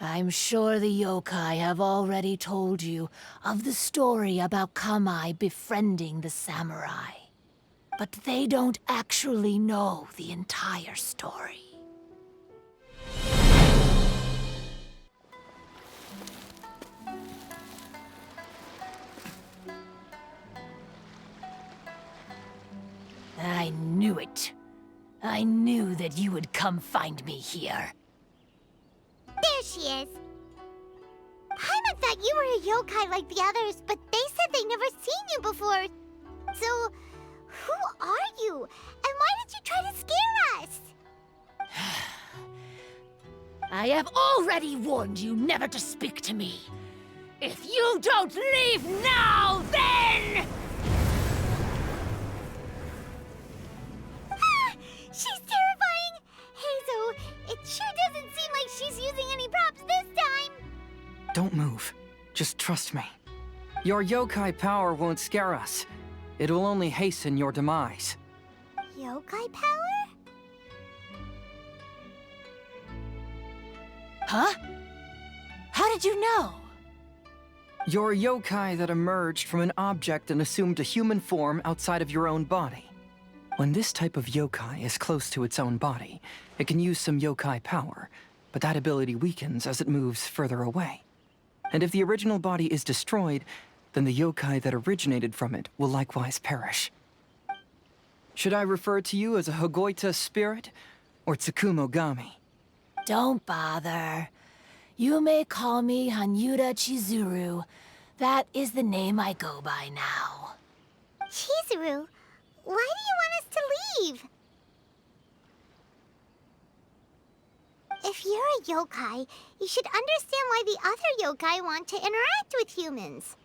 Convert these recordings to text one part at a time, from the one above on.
I'm sure the yokai have already told you of the story about Kamai befriending the samurai. But they don't actually know the entire story. I knew it. I knew that you would come find me here. There she is. Paimon thought you were a yokai like the others, but they said they never seen you before. So, who are you? And why did you try to scare us? I have already warned you never to speak to me. If you don't leave now, then... She's terrifying! Hazel, it sure doesn't seem like she's using any props this time! Don't move. Just trust me. Your yokai power won't scare us. It will only hasten your demise. Yokai power? Huh? How did you know? You're a yokai that emerged from an object and assumed a human form outside of your own body. When this type of yokai is close to its own body, it can use some yokai power, but that ability weakens as it moves further away. And if the original body is destroyed, then the yokai that originated from it will likewise perish. Should I refer to you as a Hagoita spirit, or Tsukumogami? Don't bother. You may call me Hanyuda Chizuru. That is the name I go by now. Chizuru, why do you want us to leave? If you're a yokai, you should understand why the other yokai want to interact with humans.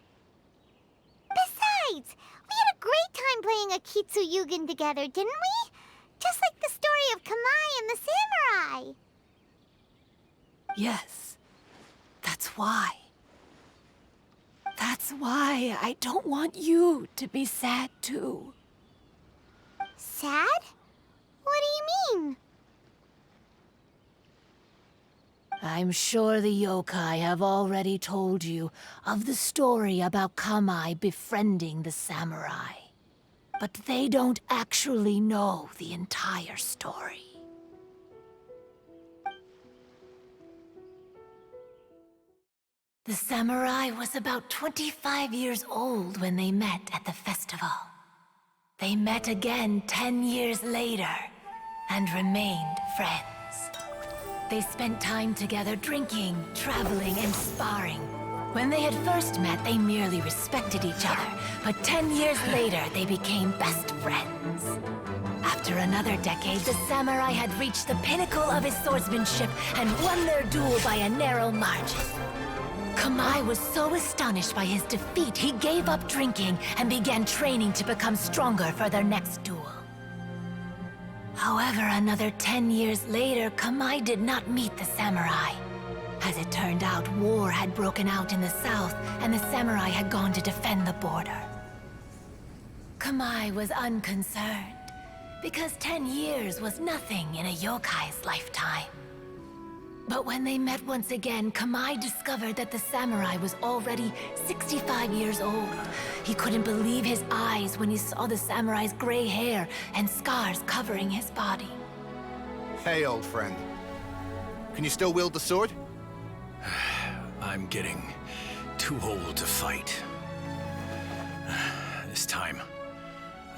Besides, we had a great time playing Akitsu Yugen together, didn't we? Just like the story of Kamai and the samurai. Yes, that's why. That's why I don't want you to be sad too. Sad? What do you mean? I'm sure the yokai have already told you of the story about Kamai befriending the samurai. But they don't actually know the entire story. The samurai was about 25 years old when they met at the festival. They met again 10 years later and remained friends. They spent time together drinking, traveling, and sparring. When they had first met, they merely respected each other, but 10 years later, they became best friends. After another decade, the samurai had reached the pinnacle of his swordsmanship and won their duel by a narrow margin. Kamai was so astonished by his defeat, he gave up drinking and began training to become stronger for their next duel. However, another 10 years later, Kamai did not meet the samurai. As it turned out, war had broken out in the south, and the samurai had gone to defend the border. Kamai was unconcerned, because 10 years was nothing in a yokai's lifetime. But when they met once again, Kamai discovered that the samurai was already 65 years old. He couldn't believe his eyes when he saw the samurai's gray hair and scars covering his body. Hey, old friend. Can you still wield the sword? I'm getting too old to fight. This time,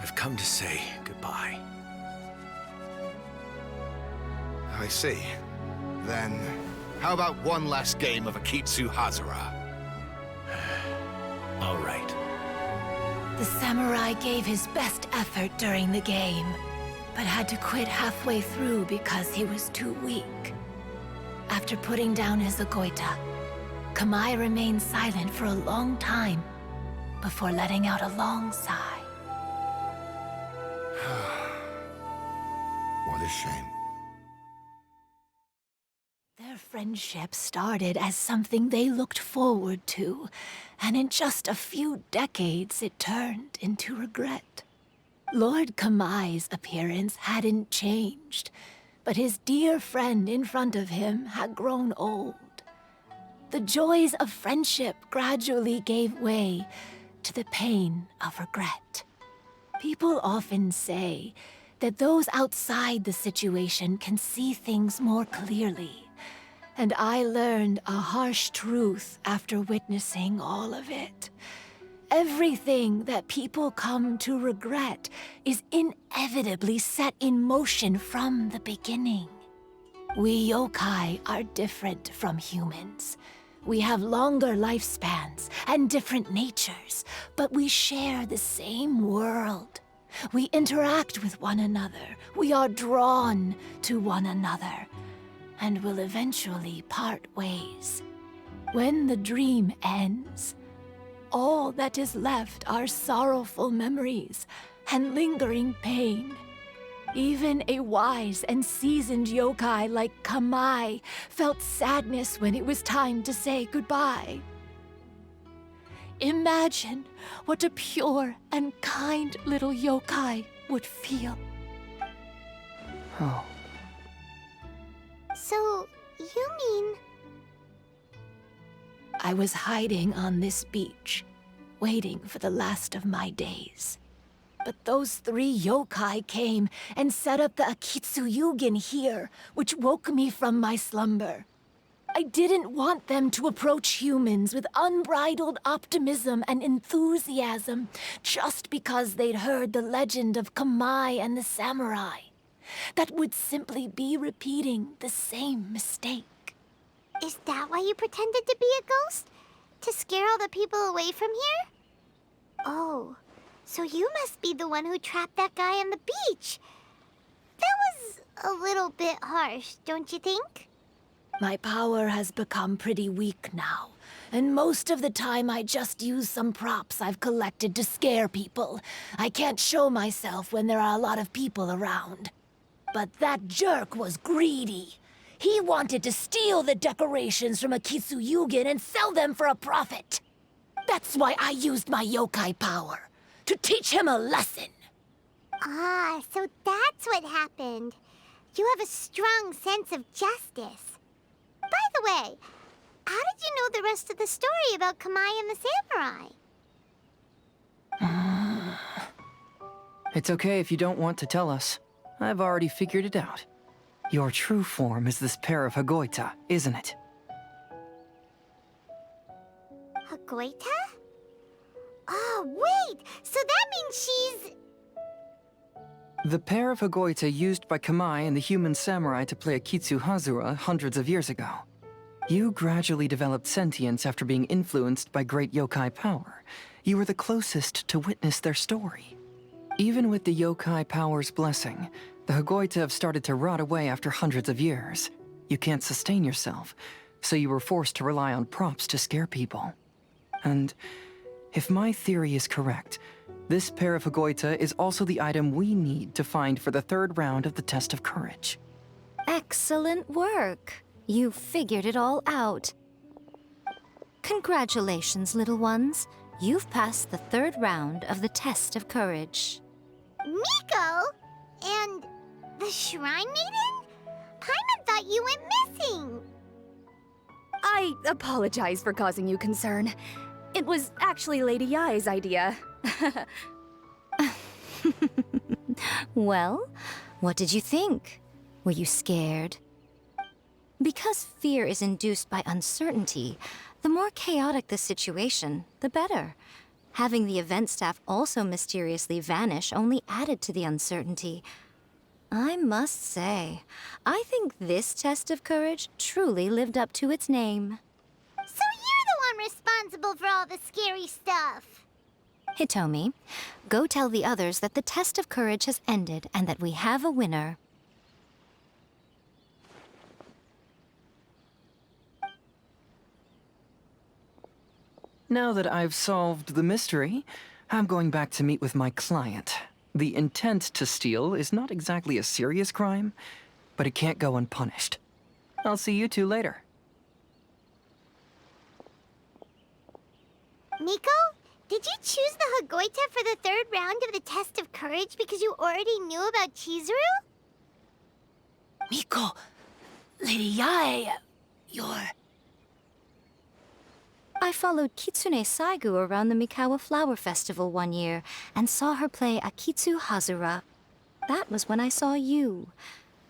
I've come to say goodbye. I see. Then, how about one last game of Akitsu Hazara? All right. The samurai gave his best effort during the game, but had to quit halfway through because he was too weak. After putting down his Agoita, Kamai remained silent for a long time before letting out a long sigh. What a shame. Their friendship started as something they looked forward to, and in just a few decades it turned into regret. Lord Kamai's appearance hadn't changed, but his dear friend in front of him had grown old. the joys of friendship gradually gave way to the pain of regret. People often say that those outside the situation can see things more clearly. And I learned a harsh truth after witnessing all of it. Everything that people come to regret is inevitably set in motion from the beginning. We yokai are different from humans. We have longer lifespans and different natures, but we share the same world. We interact with one another. We are drawn to one another, and will eventually part ways. When the dream ends, all that is left are sorrowful memories and lingering pain. Even a wise and seasoned yokai like Kamai felt sadness when it was time to say goodbye. Imagine what a pure and kind little yokai would feel. Oh. So, you mean... I was hiding on this beach, waiting for the last of my days. But those 3 yokai came and set up the Akitsu here, which woke me from my slumber. I didn't want them to approach humans with unbridled optimism and enthusiasm just because they'd heard the legend of Kamai and the samurai. That would simply be repeating the same mistake. Is that why you pretended to be a ghost? To scare all the people away from here? Oh, so you must be the one who trapped that guy on the beach. That was a little bit harsh, don't you think? My power has become pretty weak now, and most of the time I just use some props I've collected to scare people. I can't show myself when there are a lot of people around. But that jerk was greedy. He wanted to steal the decorations from Akitsu and sell them for a profit. That's why I used my yokai power, to teach him a lesson. Ah, so that's what happened. You have a strong sense of justice. By the way, how did you know the rest of the story about Kamai and the samurai? It's okay if you don't want to tell us. I've already figured it out. Your true form is this pair of Hagoita, isn't it? Hagoita? Oh, wait! So that means she's... The pair of Hagoita used by Kamai and the human samurai to play Akitsu hundreds of years ago. You gradually developed sentience after being influenced by great yokai power. You were the closest to witness their story. Even with the yokai power's blessing, the Hagoita have started to rot away after hundreds of years. You can't sustain yourself, so you were forced to rely on props to scare people. And if my theory is correct, this pair of Hagoita is also the item we need to find for the 3rd round of the test of courage. Excellent work. You figured it all out. Congratulations, little ones. You've passed the 3rd round of the test of courage. Miko? And the Shrine Maiden? Paimon thought you went missing. I apologize for causing you concern. It was actually Lady Yai's idea. Well, what did you think? Were you scared? Because fear is induced by uncertainty, the more chaotic the situation, the better. Having the event staff also mysteriously vanish only added to the uncertainty. I must say, I think this test of courage truly lived up to its name. So you're the one responsible for all the scary stuff. Hitomi, go tell the others that the test of courage has ended and that we have a winner. Now that I've solved the mystery, I'm going back to meet with my client. The intent to steal is not exactly a serious crime, but it can't go unpunished. I'll see you two later. Miko, did you choose the Hagoita for the 3rd round of the test of courage because you already knew about Chizuru? Miko, Lady Yai, you're... I followed Kitsune Saigu around the Mikawa Flower Festival one year and saw her play Akitsu Hazura. That was when I saw you.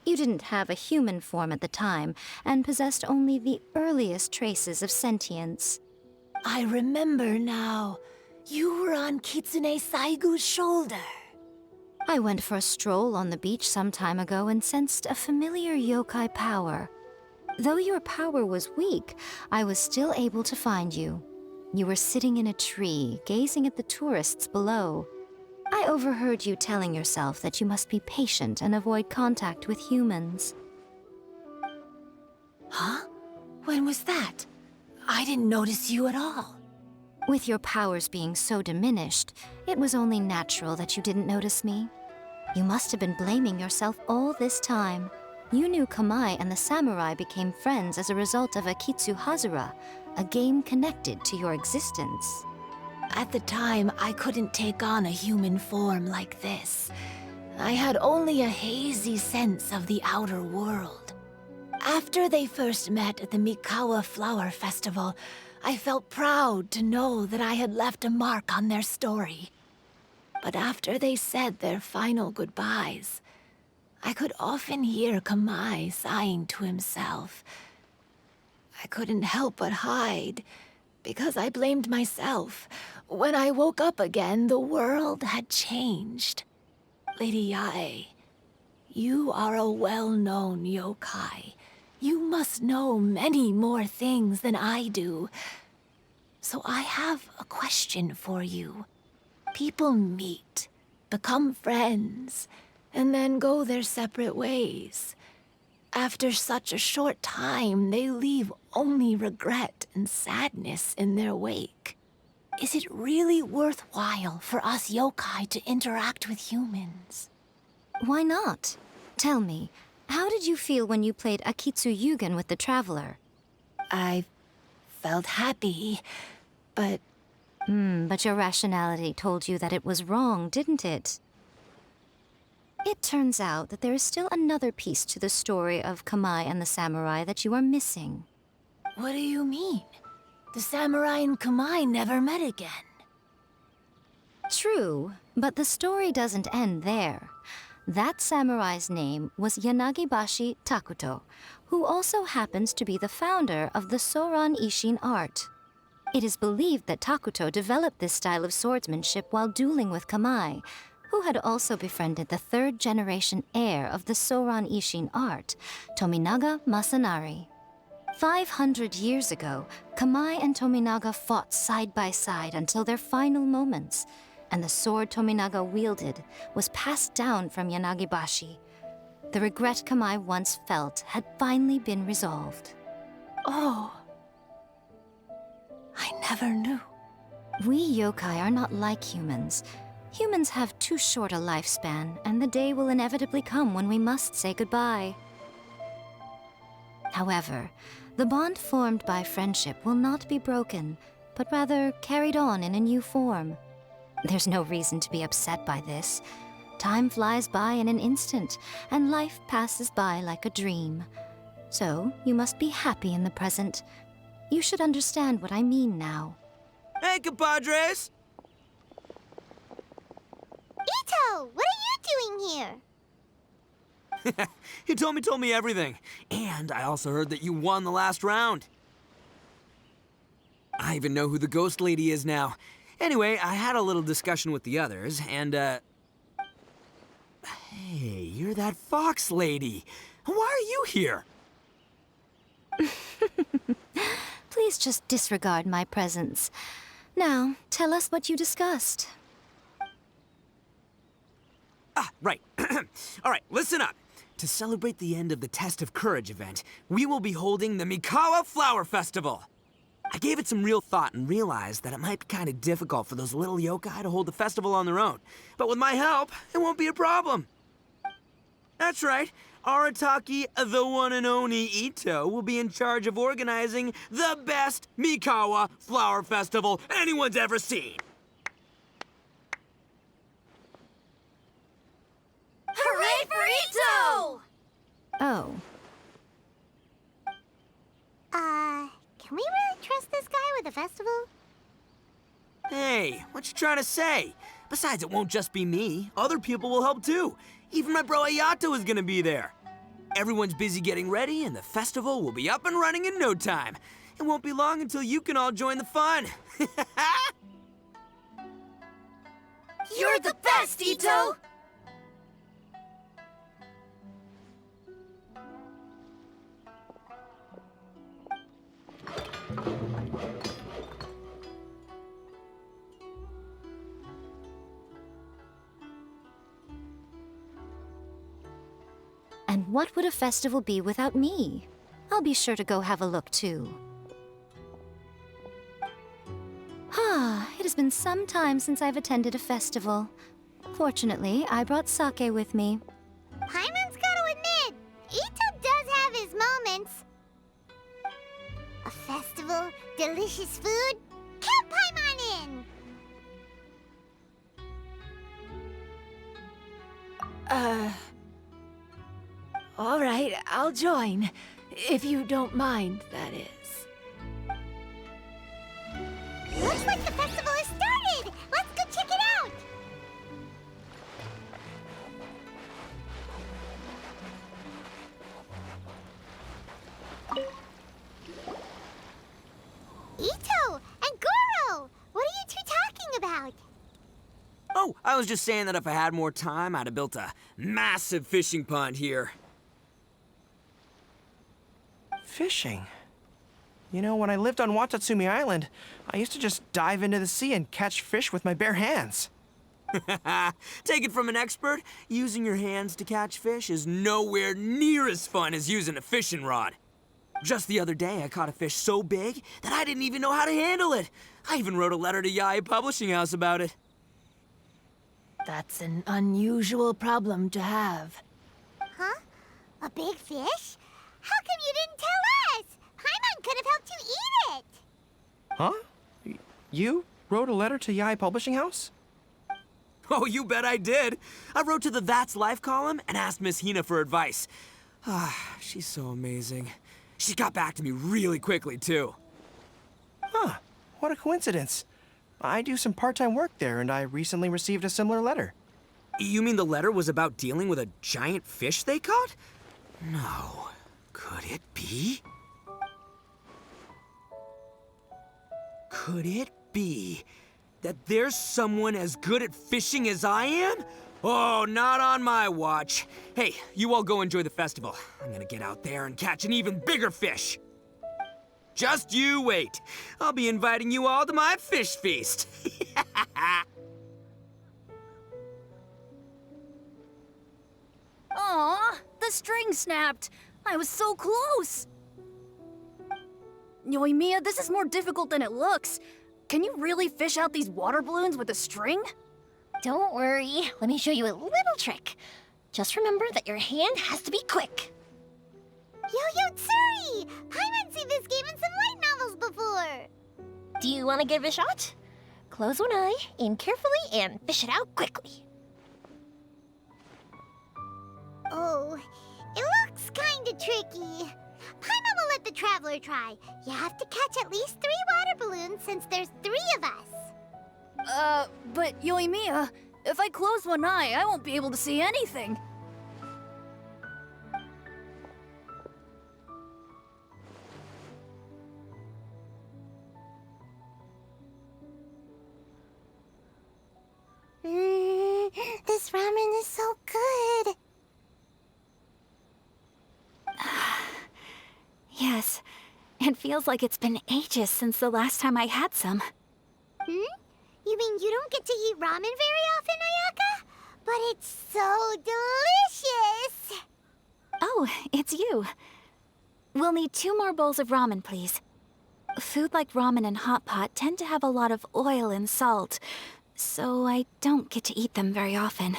You didn't have a human form at the time and possessed only the earliest traces of sentience. I remember now. You were on Kitsune Saigu's shoulder. I went for a stroll on the beach some time ago and sensed a familiar yokai power. Though your power was weak, I was still able to find you. You were sitting in a tree, gazing at the tourists below. I overheard you telling yourself that you must be patient and avoid contact with humans. Huh? When was that? I didn't notice you at all. With your powers being so diminished, it was only natural that you didn't notice me. You must have been blaming yourself all this time. You knew Kamai and the samurai became friends as a result of Akitsu Hazura, a game connected to your existence. At the time, I couldn't take on a human form like this. I had only a hazy sense of the outer world. After they first met at the Mikawa Flower Festival, I felt proud to know that I had left a mark on their story. But after they said their final goodbyes, I could often hear Kamai sighing to himself. I couldn't help but hide, because I blamed myself. When I woke up again, the world had changed. Lady Yae, you are a well-known yokai. You must know many more things than I do. So I have a question for you. People meet, become friends, and then go their separate ways. After such a short time, they leave only regret and sadness in their wake. Is it really worthwhile for us yokai to interact with humans? Why not? Tell me, how did you feel when you played Akitsu Yugen with the Traveler? I felt happy, but... But your rationality told you that it was wrong, didn't it? It turns out that there is still another piece to the story of Kamai and the samurai that you are missing. What do you mean? The samurai and Kamai never met again. True, but the story doesn't end there. That samurai's name was Yanagibashi Takuto, who also happens to be the founder of the Soran Ishin art. It is believed that Takuto developed this style of swordsmanship while dueling with Kamai, who had also befriended the third-generation heir of the Soran Ishin art, Tominaga Masanari. 500 years ago, Kamai and Tominaga fought side by side until their final moments, and the sword Tominaga wielded was passed down from Yanagibashi. The regret Kamai once felt had finally been resolved. Oh. I never knew. We yokai are not like humans. Humans have too short a lifespan, and the day will inevitably come when we must say goodbye. However, the bond formed by friendship will not be broken, but rather carried on in a new form. There's no reason to be upset by this. Time flies by in an instant, and life passes by like a dream. So, you must be happy in the present. You should understand what I mean now. Hey, compadres! Ito, what are you doing here? You told me everything. And I also heard that you won the last round. I even know who the ghost lady is now. Anyway, I had a little discussion with the others, and, Hey, you're that fox lady. Why are you here? Please just disregard my presence. Now, tell us what you discussed. Right. All right, listen up. To celebrate the end of the Test of Courage event, we will be holding the Mikawa Flower Festival. I gave it some real thought and realized that it might be kind of difficult for those little yokai to hold the festival on their own. But with my help, it won't be a problem. That's right. Arataki, the one and only Ito, will be in charge of organizing the best Mikawa Flower Festival anyone's ever seen. Hooray for Ito! Oh. Can we really trust this guy with the festival? Hey, what you trying to say? Besides, it won't just be me. Other people will help too. Even my bro Ayato is gonna be there. Everyone's busy getting ready, and the festival will be up and running in no time. It won't be long until you can all join the fun. You're the best, Ito! And what would a festival be without me? I'll be sure to go have a look too. It has been some time since I've attended a festival. Fortunately, I brought sake with me. Paimon's gotta admit, Ito does have his moments. A festival, delicious food, count Paimon in! All right, I'll join. If you don't mind, that is. Looks like the festival has started! Let's go check it out! Ito and Goro! What are you two talking about? Oh, I was just saying that if I had more time, I'd have built a massive fishing pond here. Fishing? You know, when I lived on Watatsumi Island, I used to just dive into the sea and catch fish with my bare hands. Take it from an expert, using your hands to catch fish is nowhere near as fun as using a fishing rod. Just the other day, I caught a fish so big that I didn't even know how to handle it. I even wrote a letter to Yae Publishing House about it. That's an unusual problem to have. Huh? A big fish? How come you didn't tell us? Paimon could have helped you eat it! Huh? You wrote a letter to Yae Publishing House? Oh, you bet I did. I wrote to the That's Life column and asked Miss Hina for advice. She's so amazing. She got back to me really quickly, too. Huh. What a coincidence. I do some part-time work there, and I recently received a similar letter. You mean the letter was about dealing with a giant fish they caught? No. Could it be? Could it be that there's someone as good at fishing as I am? Oh, not on my watch. Hey, you all go enjoy the festival. I'm gonna get out there and catch an even bigger fish. Just you wait. I'll be inviting you all to my fish feast. Aw, the string snapped. I was so close. Yoimiya, this is more difficult than it looks. Can you really fish out these water balloons with a string? Don't worry. Let me show you a little trick. Just remember that your hand has to be quick. Yo-Yo Tsuri! Paimon's seen this game in some light novels before! Do you want to give it a shot? Close one eye, aim carefully, and fish it out quickly. Oh, it looks kinda tricky. Paimon will let the traveler try. You have to catch at least 3 water balloons since there's 3 of us. But Yoimiya, if I close one eye, I won't be able to see anything. This ramen is so good. Yes, it feels like it's been ages since the last time I had some. You mean you don't get to eat ramen very often, Ayaka? But it's so delicious! Oh, it's you. We'll need 2 more bowls of ramen, please. Food like ramen and hot pot tend to have a lot of oil and salt, so I don't get to eat them very often.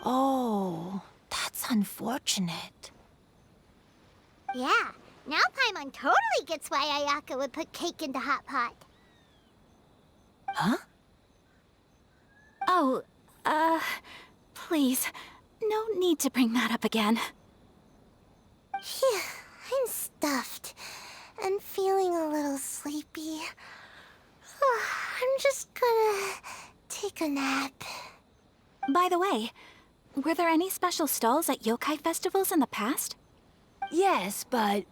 Oh, that's unfortunate. Yeah, now Paimon totally gets why Ayaka would put cake into hot pot. Huh? Oh, please, no need to bring that up again. Phew, I'm stuffed. And a nap. By the way, were there any special stalls at yokai festivals in the past? Yes, but...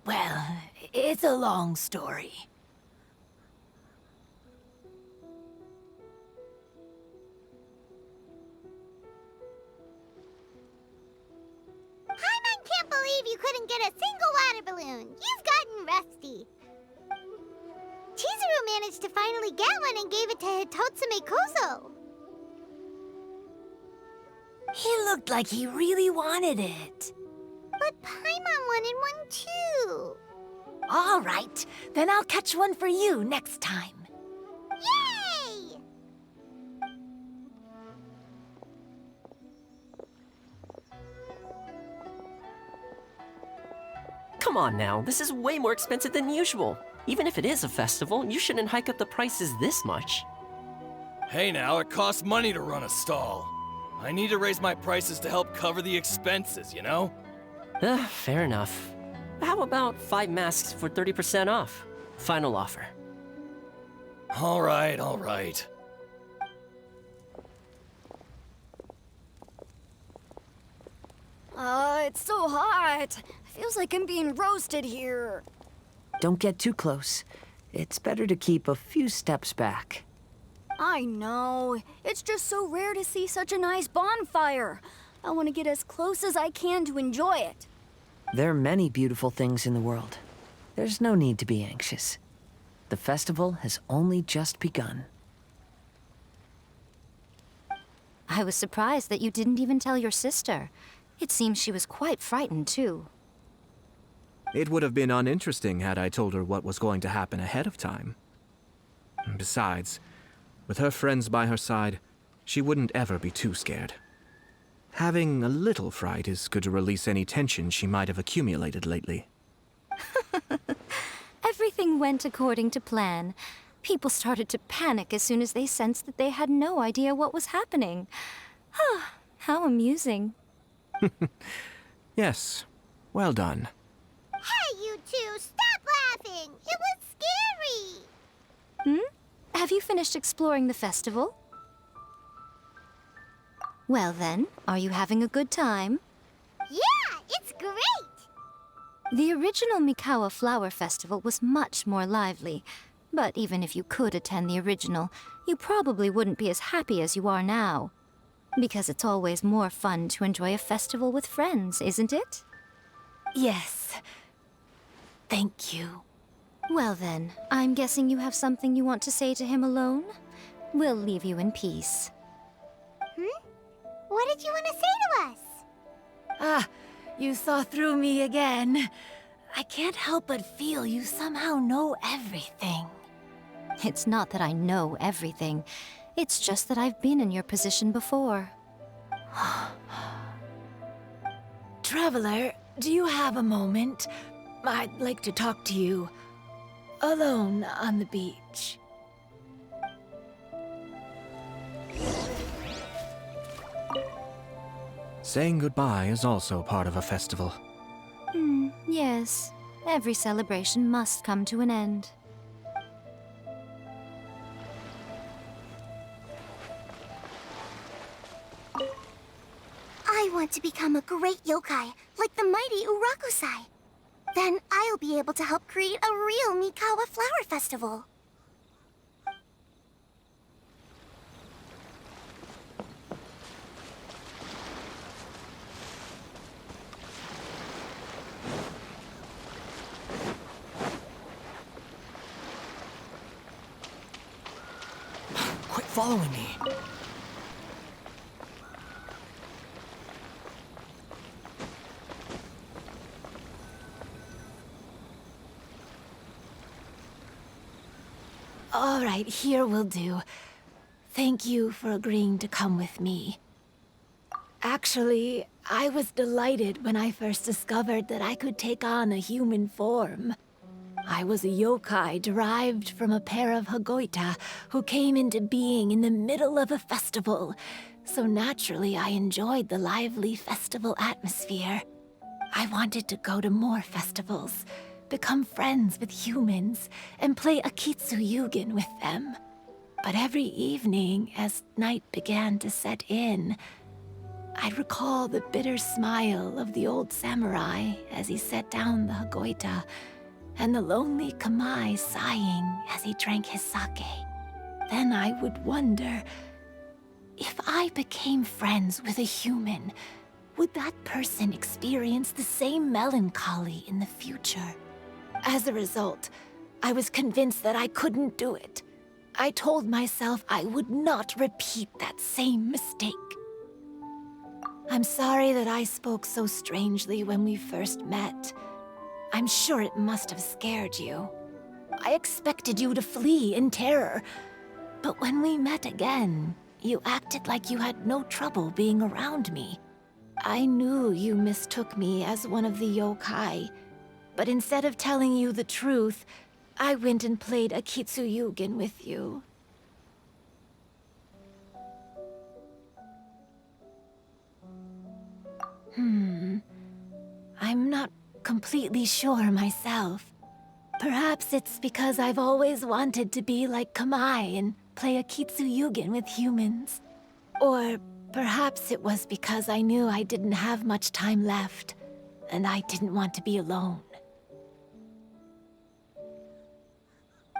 well, it's a long story. Paimon can't believe you couldn't get a single water balloon. You've gotten rusty. Chizuru managed to finally get one and gave it to Hitotsume Kozo. He looked like he really wanted it. But Paimon wanted one too. All right, then I'll catch one for you next time. Yay! Come on now, this is way more expensive than usual. Even if it is a festival, you shouldn't hike up the prices this much. Hey now, it costs money to run a stall. I need to raise my prices to help cover the expenses, you know? Fair enough. How about 5 masks for 30% off? Final offer. All right, all right. It's so hot. Feels like I'm being roasted here. Don't get too close. It's better to keep a few steps back. I know. It's just so rare to see such a nice bonfire. I want to get as close as I can to enjoy it. There are many beautiful things in the world. There's no need to be anxious. The festival has only just begun. I was surprised that you didn't even tell your sister. It seems she was quite frightened, too. It would have been uninteresting had I told her what was going to happen ahead of time. Besides, with her friends by her side, she wouldn't ever be too scared. Having a little fright is good to release any tension she might have accumulated lately. Everything went according to plan. People started to panic as soon as they sensed that they had no idea what was happening. How amusing. Yes, well done. Hey, you two, stop laughing! It was scary! Have you finished exploring the festival? Well then, are you having a good time? Yeah, it's great! The original Mikawa Flower Festival was much more lively, but even if you could attend the original, you probably wouldn't be as happy as you are now. Because it's always more fun to enjoy a festival with friends, isn't it? Yes. Thank you. Well then, I'm guessing you have something you want to say to him alone? We'll leave you in peace. What did you want to say to us? Ah, you saw through me again. I can't help but feel you somehow know everything. It's not that I know everything. It's just that I've been in your position before. Traveler, do you have a moment? I'd like to talk to you. Alone on the beach. Saying goodbye is also part of a festival. Yes. Every celebration must come to an end. I want to become a great yokai, like the mighty Urakusai. Then I'll be able to help create a real Mikawa Flower Festival. Quit following me. All right, here will do. Thank you for agreeing to come with me. Actually, I was delighted when I first discovered that I could take on a human form. I was a yokai derived from a pair of Hagoita who came into being in the middle of a festival, so naturally I enjoyed the lively festival atmosphere. I wanted to go to more festivals, become friends with humans, and play Akitsu with them. But every evening, as night began to set in, I'd recall the bitter smile of the old samurai as he set down the Hagoita, and the lonely Kamai sighing as he drank his sake. Then I would wonder, if I became friends with a human, would that person experience the same melancholy in the future? As a result, I was convinced that I couldn't do it. I told myself I would not repeat that same mistake. I'm sorry that I spoke so strangely when we first met. I'm sure it must have scared you. I expected you to flee in terror. But when we met again, you acted like you had no trouble being around me. I knew you mistook me as one of the yokai, but instead of telling you the truth, I went and played Akitsu Yugen with you. I'm not completely sure myself. Perhaps it's because I've always wanted to be like Kamai and play Akitsu Yugen with humans. Or perhaps it was because I knew I didn't have much time left, and I didn't want to be alone.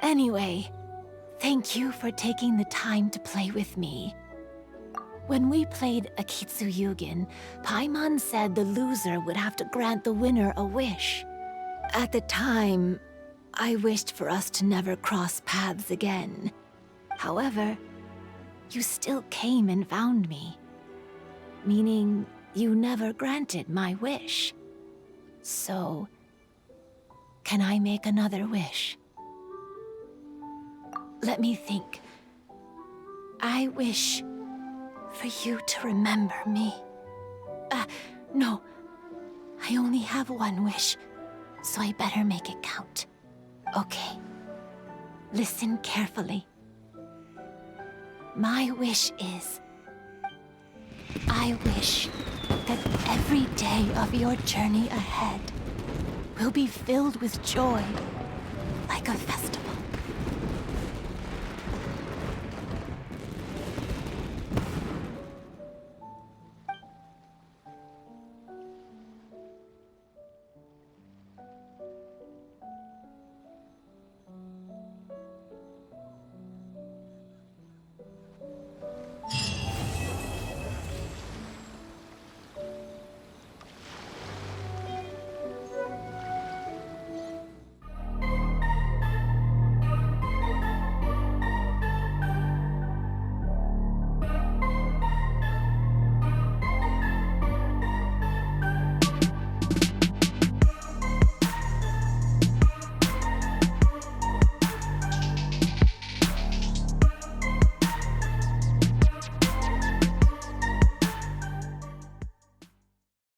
Anyway, thank you for taking the time to play with me. When we played Akitsu Yugen, Paimon said the loser would have to grant the winner a wish. At the time, I wished for us to never cross paths again. However, you still came and found me, meaning you never granted my wish. So, can I make another wish? Let me think. I wish for you to remember me. No. I only have one wish, so I better make it count. Okay. Listen carefully. My wish is, I wish that every day of your journey ahead will be filled with joy, like a festival.